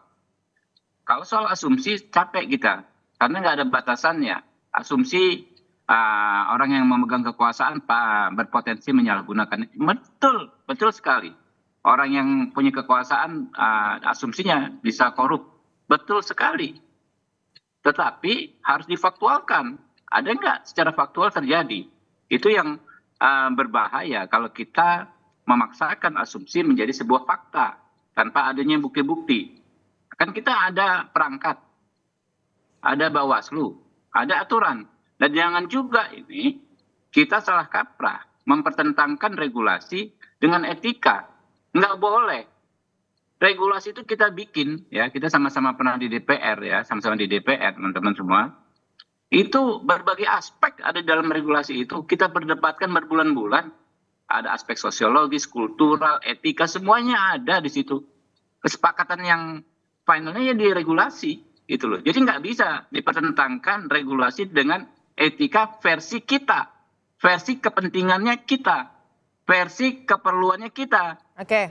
Kalau soal asumsi capek kita, karena nggak ada batasannya. Asumsi orang yang memegang kekuasaan berpotensi menyalahgunakan. Betul sekali. Orang yang punya kekuasaan asumsinya bisa korup. Betul sekali. Tetapi harus difaktualkan. Ada nggak secara faktual terjadi? Itu yang berbahaya kalau kita memaksakan asumsi menjadi sebuah fakta tanpa adanya bukti-bukti. Kan kita ada perangkat, ada Bawaslu, ada aturan. Dan jangan juga ini kita salah kaprah mempertentangkan regulasi dengan etika. Nggak boleh. Regulasi itu kita bikin, ya kita sama-sama pernah di DPR ya, sama-sama di DPR teman-teman semua. Itu berbagai aspek ada dalam regulasi itu. Kita berdebatkan berbulan-bulan. Ada aspek sosiologis, kultural, etika, semuanya ada di situ. Kesepakatan yang finalnya ya di regulasi, gitu loh. Jadi nggak bisa dipertentangkan regulasi dengan etika versi kita, versi kepentingannya kita, versi keperluannya kita. Oke.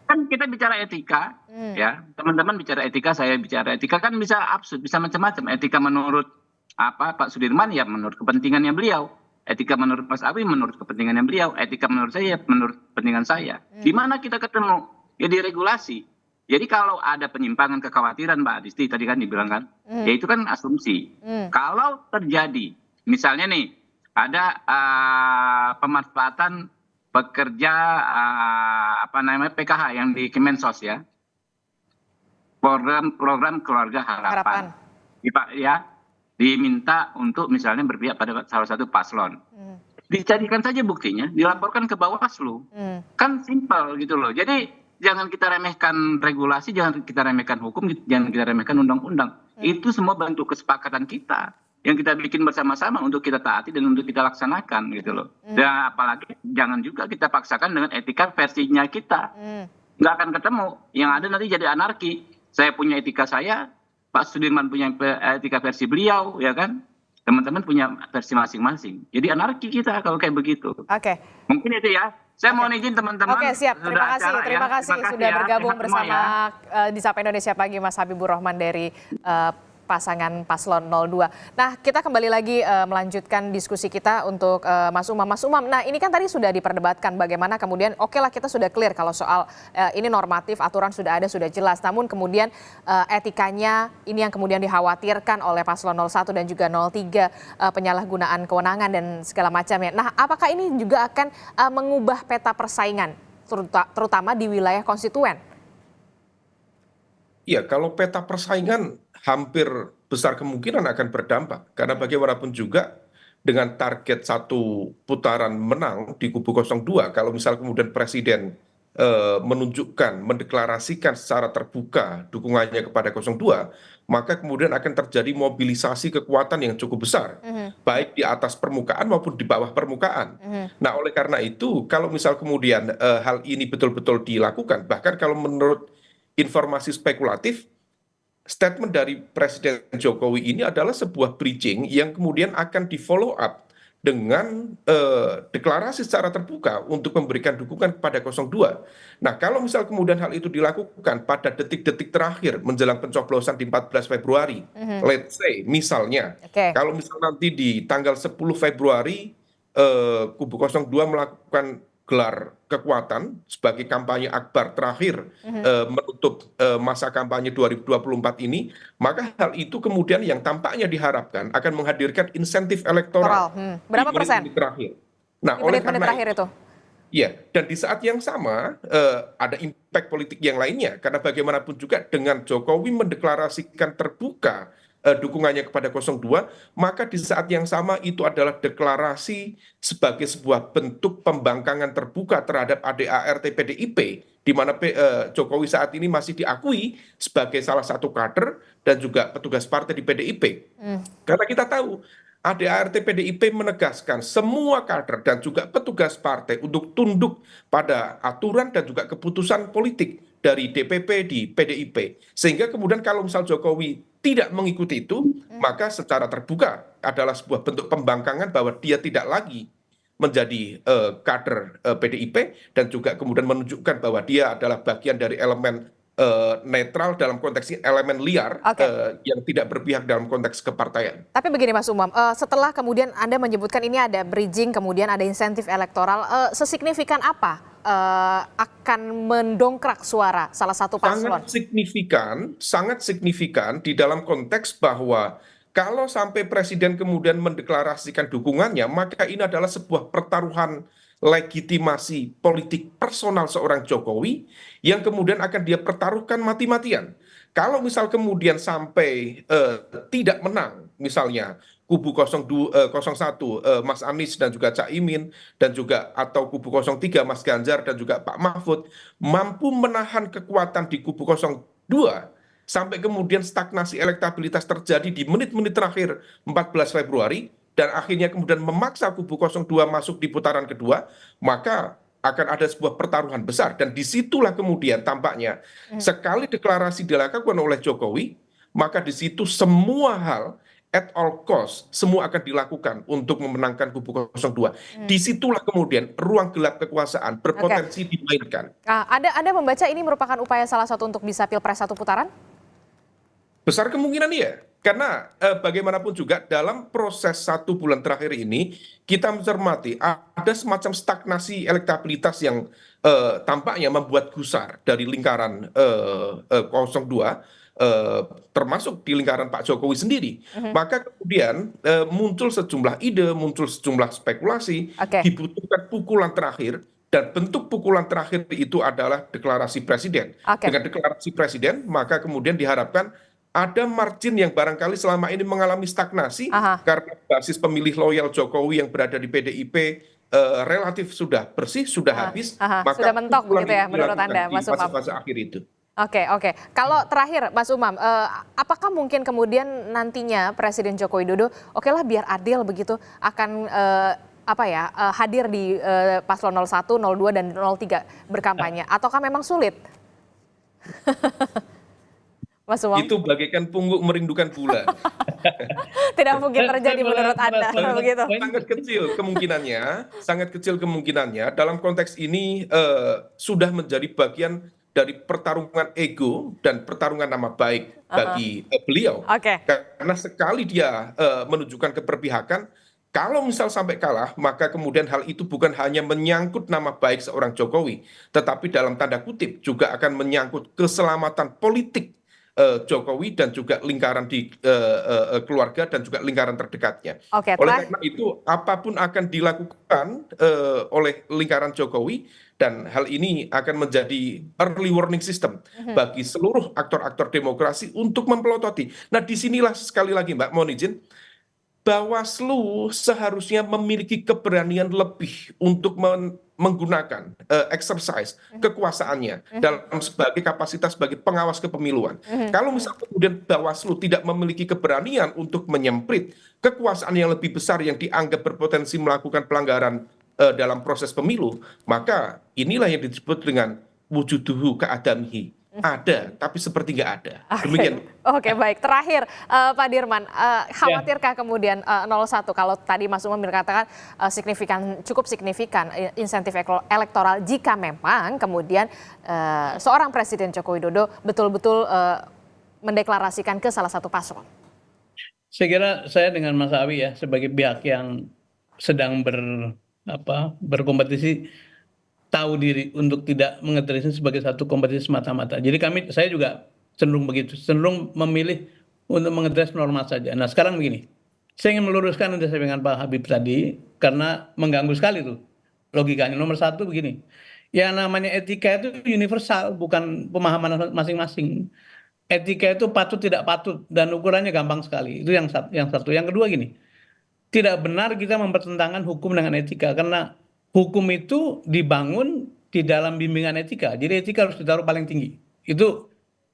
Kan kita bicara etika, ya teman-teman bicara etika, saya bicara etika kan bisa absurd, bisa macam-macam. Etika menurut Pak Sudirman ya menurut kepentingannya beliau. Etika menurut Mas Awi menurut kepentingannya beliau, etika menurut saya menurut kepentingan saya. Di mana kita ketemu? Ya di regulasi. Jadi kalau ada penyimpangan kekhawatiran Mbak Adisti tadi kan dibilang kan, ya itu kan asumsi. Kalau terjadi, misalnya nih ada pemanfaatan pekerja PKH yang di Kemensos ya, program keluarga harapan. Ya. Diminta untuk misalnya berpihak pada salah satu paslon. Dicarikan saja buktinya, dilaporkan ke Bawaslu. Kan simpel gitu loh. Jadi jangan kita remehkan regulasi, jangan kita remehkan hukum, jangan kita remehkan undang-undang. Itu semua bentuk kesepakatan kita yang kita bikin bersama-sama untuk kita taati dan untuk kita laksanakan gitu loh. Dan apalagi jangan juga kita paksakan dengan etika versinya kita. Nggak akan ketemu. Yang ada nanti jadi anarki. Saya punya etika saya, Pak Sudirman punya etika versi beliau, ya kan? Teman-teman punya versi masing-masing. Jadi anarki kita kalau kayak begitu. Oke. Mungkin itu ya. Saya mohon izin teman-teman. Oke, siap. Terima kasih sudah bergabung bersama di Sapa Indonesia Pagi Mas Habibur Rahman dari pasangan paslon 02. Nah, kita kembali lagi melanjutkan diskusi kita untuk Mas Umam. Mas Umam, nah ini kan tadi sudah diperdebatkan bagaimana kemudian oke lah kita sudah clear kalau soal ini normatif, aturan sudah ada, sudah jelas. Namun kemudian etikanya ini yang kemudian dikhawatirkan oleh paslon 01 dan juga 03 penyalahgunaan kewenangan dan segala macamnya. Nah, apakah ini juga akan mengubah peta persaingan terutama di wilayah konstituen? Iya, kalau peta persaingan hampir besar kemungkinan akan berdampak. Karena bagaimanapun juga dengan target satu putaran menang di kubu 02, kalau misal kemudian Presiden menunjukkan, mendeklarasikan secara terbuka dukungannya kepada 02, maka kemudian akan terjadi mobilisasi kekuatan yang cukup besar, baik di atas permukaan maupun di bawah permukaan. Nah, oleh karena itu, kalau misal kemudian hal ini betul-betul dilakukan, bahkan kalau menurut informasi spekulatif, statement dari Presiden Jokowi ini adalah sebuah bridging yang kemudian akan di-follow up dengan deklarasi secara terbuka untuk memberikan dukungan kepada 02. Nah, kalau misal kemudian hal itu dilakukan pada detik-detik terakhir menjelang pencoblosan di 14 Februari, let's say misalnya, kalau misal nanti di tanggal 10 Februari kubu 02 melakukan gelar kekuatan sebagai kampanye akbar terakhir menutup masa kampanye 2024 ini, maka hal itu kemudian yang tampaknya diharapkan akan menghadirkan insentif elektoral. Berapa persen? Terakhir. Nah, oleh karena terakhir itu. Ya, dan di saat yang sama ada impact politik yang lainnya, karena bagaimanapun juga dengan Jokowi mendeklarasikan terbuka dukungannya kepada 02, maka di saat yang sama itu adalah deklarasi sebagai sebuah bentuk pembangkangan terbuka terhadap ADART PDIP, di mana Jokowi saat ini masih diakui sebagai salah satu kader dan juga petugas partai di PDIP. Karena kita tahu ADART PDIP menegaskan semua kader dan juga petugas partai untuk tunduk pada aturan dan juga keputusan politik dari DPP di PDIP. Sehingga kemudian kalau misal Jokowi tidak mengikuti itu, maka secara terbuka adalah sebuah bentuk pembangkangan bahwa dia tidak lagi menjadi kader PDIP dan juga kemudian menunjukkan bahwa dia adalah bagian dari elemen netral dalam konteks elemen liar yang tidak berpihak dalam konteks kepartaian. Tapi begini Mas Umam, setelah kemudian Anda menyebutkan ini ada bridging, kemudian ada insentif elektoral, sesignifikan apa akan mendongkrak suara salah satu paslon? Sangat signifikan di dalam konteks bahwa kalau sampai presiden kemudian mendeklarasikan dukungannya, maka ini adalah sebuah pertaruhan legitimasi politik personal seorang Jokowi yang kemudian akan dia pertaruhkan mati-matian. Kalau misal kemudian sampai tidak menang, misalnya kubu 01 Mas Anies dan juga Cak Imin dan juga atau kubu 03 Mas Ganjar dan juga Pak Mahfud mampu menahan kekuatan di kubu 02 sampai kemudian stagnasi elektabilitas terjadi di menit-menit terakhir 14 Februari dan akhirnya kemudian memaksa kubu 02 masuk di putaran kedua, maka akan ada sebuah pertaruhan besar. Dan disitulah kemudian tampaknya sekali deklarasi dilakukan oleh Jokowi, maka di situ semua hal at all cost, semua akan dilakukan untuk memenangkan kubu 02. Disitulah kemudian ruang gelap kekuasaan berpotensi dimainkan. Anda membaca ini merupakan upaya salah satu untuk bisa pilpres satu putaran? Besar kemungkinan iya. Karena bagaimanapun juga dalam proses 1 bulan terakhir ini kita mencermati ada semacam stagnasi elektabilitas yang tampaknya membuat gusar dari lingkaran 02 termasuk di lingkaran Pak Jokowi sendiri. Maka kemudian muncul sejumlah ide, muncul sejumlah spekulasi, dibutuhkan pukulan terakhir. Dan bentuk pukulan terakhir itu adalah deklarasi presiden. Dengan deklarasi presiden maka kemudian diharapkan ada margin yang barangkali selama ini mengalami stagnasi karena basis pemilih loyal Jokowi yang berada di PDIP relatif sudah bersih, sudah habis. Maka sudah mentok begitu ya menurut Anda, Mas Umam? Fase akhir itu. Oke. Kalau terakhir, Mas Umam, apakah mungkin kemudian nantinya Presiden Joko Widodo, okelah biar adil begitu, akan hadir di paslon 01, 02, dan 03 berkampanye, ataukah memang sulit? Mas Umam? Itu bagaikan pungguk merindukan bulan. Tidak mungkin terjadi menurut Anda begitu. Sangat kecil kemungkinannya dalam konteks ini sudah menjadi bagian dari pertarungan ego dan pertarungan nama baik bagi beliau. Karena sekali dia menunjukkan keberpihakan, kalau misal sampai kalah, maka kemudian hal itu bukan hanya menyangkut nama baik seorang Jokowi, tetapi dalam tanda kutip juga akan menyangkut keselamatan politik Jokowi dan juga lingkaran di keluarga dan juga lingkaran terdekatnya. Oleh karena itu apapun akan dilakukan oleh lingkaran Jokowi dan hal ini akan menjadi early warning system bagi seluruh aktor-aktor demokrasi untuk mempelototi. Nah disinilah sekali lagi Mbak mohon izin, Bawaslu seharusnya memiliki keberanian lebih untuk menggunakan exercise kekuasaannya dalam sebagai kapasitas sebagai pengawas kepemiluan. Kalau misalnya kemudian Bawaslu tidak memiliki keberanian untuk menyemprit kekuasaan yang lebih besar yang dianggap berpotensi melakukan pelanggaran dalam proses pemilu, maka inilah yang disebut dengan wujuduhu ka'adamihi. Ada, tapi seperti nggak ada. Demikian. Oke, baik. Terakhir, Pak Dirman, khawatirkah kemudian 01 kalau tadi Mas Umam berkatakan cukup signifikan insentif elektoral jika memang kemudian seorang Presiden Joko Widodo betul-betul mendeklarasikan ke salah satu paslon? Saya kira saya dengan Mas Awi ya sebagai pihak yang sedang berkompetisi tahu diri untuk tidak mengeterisen sebagai satu kompetisi semata-mata. Jadi saya juga cenderung begitu, cenderung memilih untuk mengetes norma saja. Nah sekarang begini, saya ingin meluruskan yang saya dengan Pak Habib tadi, karena mengganggu sekali tuh logikanya. Nomor satu begini, yang namanya etika itu universal, bukan pemahaman masing-masing. etika itu patut tidak patut dan ukurannya gampang sekali. Itu yang satu. Yang kedua gini, tidak benar kita mempertentangkan hukum dengan etika karena hukum itu dibangun di dalam bimbingan etika. Jadi etika harus ditaruh paling tinggi. Itu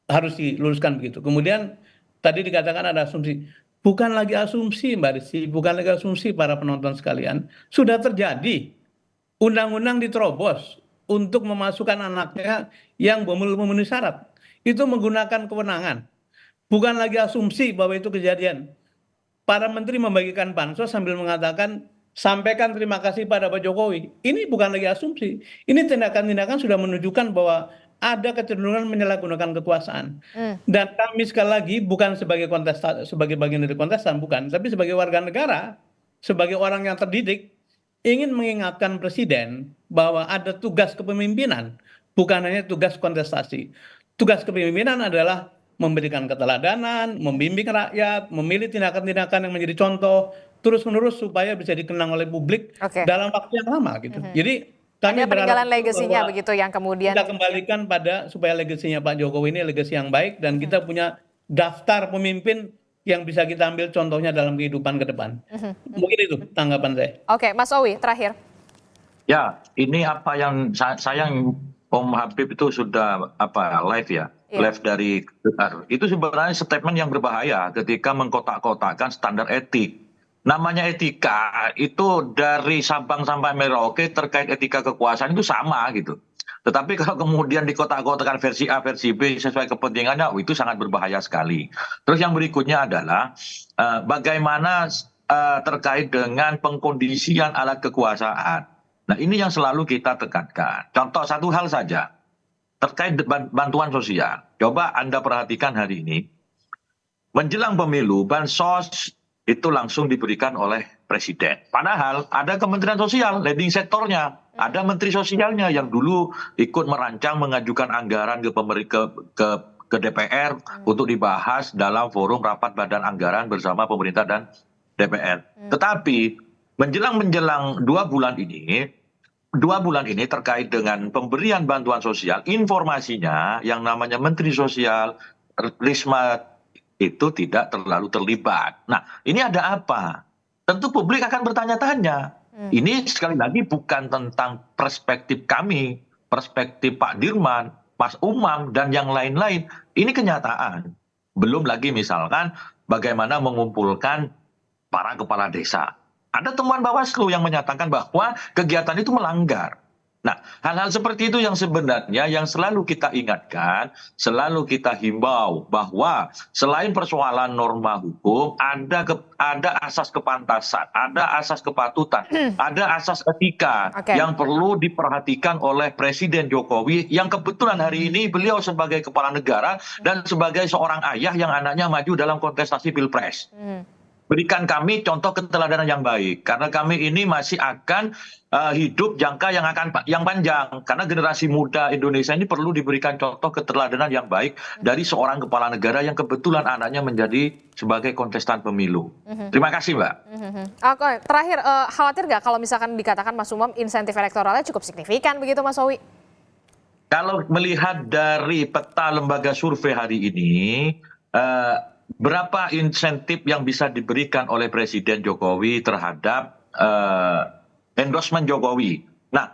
harus diluruskan begitu. Kemudian tadi dikatakan ada asumsi. Bukan lagi asumsi Mbak Rizky, bukan lagi asumsi para penonton sekalian. Sudah terjadi. Undang-undang diterobos untuk memasukkan anaknya yang belum memenuhi syarat. Itu menggunakan kewenangan. Bukan lagi asumsi bahwa itu kejadian. Para menteri membagikan bansos sambil mengatakan sampaikan terima kasih pada Pak Jokowi. Ini bukan lagi asumsi. Ini tindakan-tindakan sudah menunjukkan bahwa ada kecenderungan menyalahgunakan kekuasaan. Dan kami sekali lagi bukan sebagai kontestan, sebagai bagian dari kontestan, bukan, tapi sebagai warga negara, sebagai orang yang terdidik, ingin mengingatkan presiden bahwa ada tugas kepemimpinan, bukan hanya tugas kontestasi. Tugas kepemimpinan adalah memberikan keteladanan, membimbing rakyat, memilih tindakan-tindakan yang menjadi contoh terus-menerus supaya bisa dikenang oleh publik dalam waktu yang lama gitu. Jadi kami ada peninggalan berharap legasinya bahwa begitu yang kemudian kita kembalikan pada supaya legasinya Pak Jokowi ini legasi yang baik dan kita punya daftar pemimpin yang bisa kita ambil contohnya dalam kehidupan ke depan. Mungkin itu tanggapan saya. Oke, Mas Owi terakhir. Ya, ini apa yang sayang Om Habib itu sudah live ya, live dari Qatar. Itu sebenarnya statement yang berbahaya ketika mengkotak-kotakkan standar etik. Namanya etika itu dari Sabang sampai Merauke terkait etika kekuasaan itu sama gitu. Tetapi kalau kemudian dikotak-kotakan versi A, versi B sesuai kepentingannya, itu sangat berbahaya sekali. Terus yang berikutnya adalah bagaimana terkait dengan pengkondisian alat kekuasaan. Nah ini yang selalu kita tekankan. Contoh satu hal saja, terkait bantuan sosial. Coba Anda perhatikan hari ini, menjelang pemilu, bansos itu langsung diberikan oleh presiden. Padahal ada Kementerian Sosial, leading sektornya, ada Menteri Sosialnya yang dulu ikut merancang mengajukan anggaran ke DPR untuk dibahas dalam forum rapat badan anggaran bersama pemerintah dan DPR. Tetapi menjelang 2 bulan ini terkait dengan pemberian bantuan sosial, informasinya yang namanya Menteri Sosial Risma itu tidak terlalu terlibat. Nah, ini ada apa? Tentu publik akan bertanya-tanya. Ini sekali lagi bukan tentang perspektif kami, perspektif Pak Dirman, Mas Umam, dan yang lain-lain. Ini kenyataan. Belum lagi misalkan bagaimana mengumpulkan para kepala desa. Ada temuan Bawaslu yang menyatakan bahwa kegiatan itu melanggar. Nah, hal-hal seperti itu yang sebenarnya yang selalu kita ingatkan, selalu kita himbau bahwa selain persoalan norma hukum, ada asas kepantasan, ada asas kepatutan, ada asas etika yang perlu diperhatikan oleh Presiden Jokowi yang kebetulan hari ini beliau sebagai kepala negara dan sebagai seorang ayah yang anaknya maju dalam kontestasi Pilpres. Berikan kami contoh keteladanan yang baik karena kami ini masih akan hidup jangka yang panjang karena generasi muda Indonesia ini perlu diberikan contoh keteladanan yang baik dari seorang kepala negara yang kebetulan anaknya menjadi sebagai kontestan pemilu. Terima kasih, Mbak. Oke, terakhir khawatir nggak kalau misalkan dikatakan Mas Umam insentif elektoralnya cukup signifikan begitu Mas Owi? Kalau melihat dari peta lembaga survei hari ini, berapa insentif yang bisa diberikan oleh Presiden Jokowi terhadap endorsement Jokowi. Nah,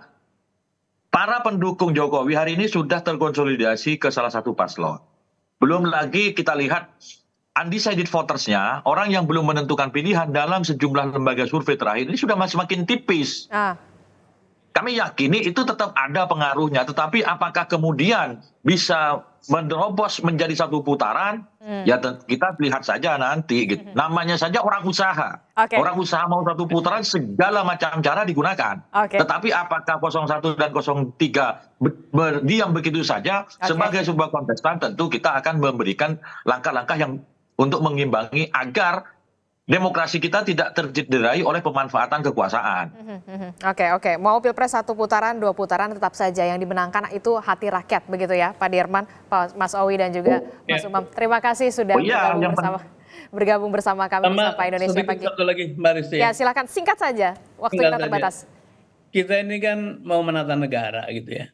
para pendukung Jokowi hari ini sudah terkonsolidasi ke salah satu paslon. Belum lagi kita lihat undecided votersnya, orang yang belum menentukan pilihan dalam sejumlah lembaga survei terakhir ini sudah semakin tipis. Kami yakini itu tetap ada pengaruhnya, tetapi apakah kemudian bisa menerobos menjadi satu putaran? Ya kita lihat saja nanti. Gitu. Namanya saja orang usaha. Orang usaha mau satu putaran segala macam cara digunakan. Tetapi apakah 01 dan 03 berdiam begitu saja sebagai sebuah kontestan? Tentu kita akan memberikan langkah-langkah yang untuk mengimbangi agar demokrasi kita tidak tercederai oleh pemanfaatan kekuasaan. Oke. Mau Pilpres 1 putaran, 2 putaran tetap saja yang dimenangkan itu hati rakyat begitu ya Pak Dirman, Pak Mas Owi dan juga Mas Umam. Terima kasih sudah bergabung bersama kami di Sapa Indonesia Pagi. Satu lagi Mbak Rizky. Ya silakan singkat saja, waktu kita terbatas. Kita ini kan mau menata negara gitu ya.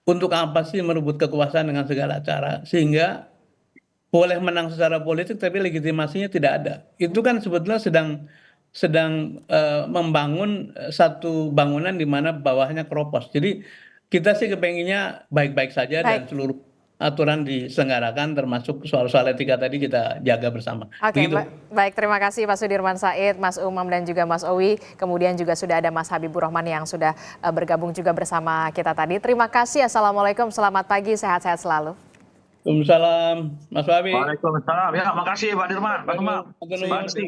Untuk apa sih merebut kekuasaan dengan segala cara sehingga boleh menang secara politik tapi legitimasinya tidak ada. Itu kan sebetulnya sedang membangun satu bangunan di mana bawahnya keropos. Jadi kita sih kepenginnya baik-baik saja dan seluruh aturan diselenggarakan termasuk soal-soal etika tadi kita jaga bersama. Oke, Begitu. baik, terima kasih Pak Sudirman Said, Mas Umam dan juga Mas Owi. Kemudian juga sudah ada Mas Habibur Rahman yang sudah bergabung juga bersama kita tadi. Terima kasih, Assalamualaikum, selamat pagi, sehat-sehat selalu. Waalaikumsalam, Mas Wabi. Waalaikumsalam. Ya, makasih Pak Dirman, Pak Umam. Terima kasih.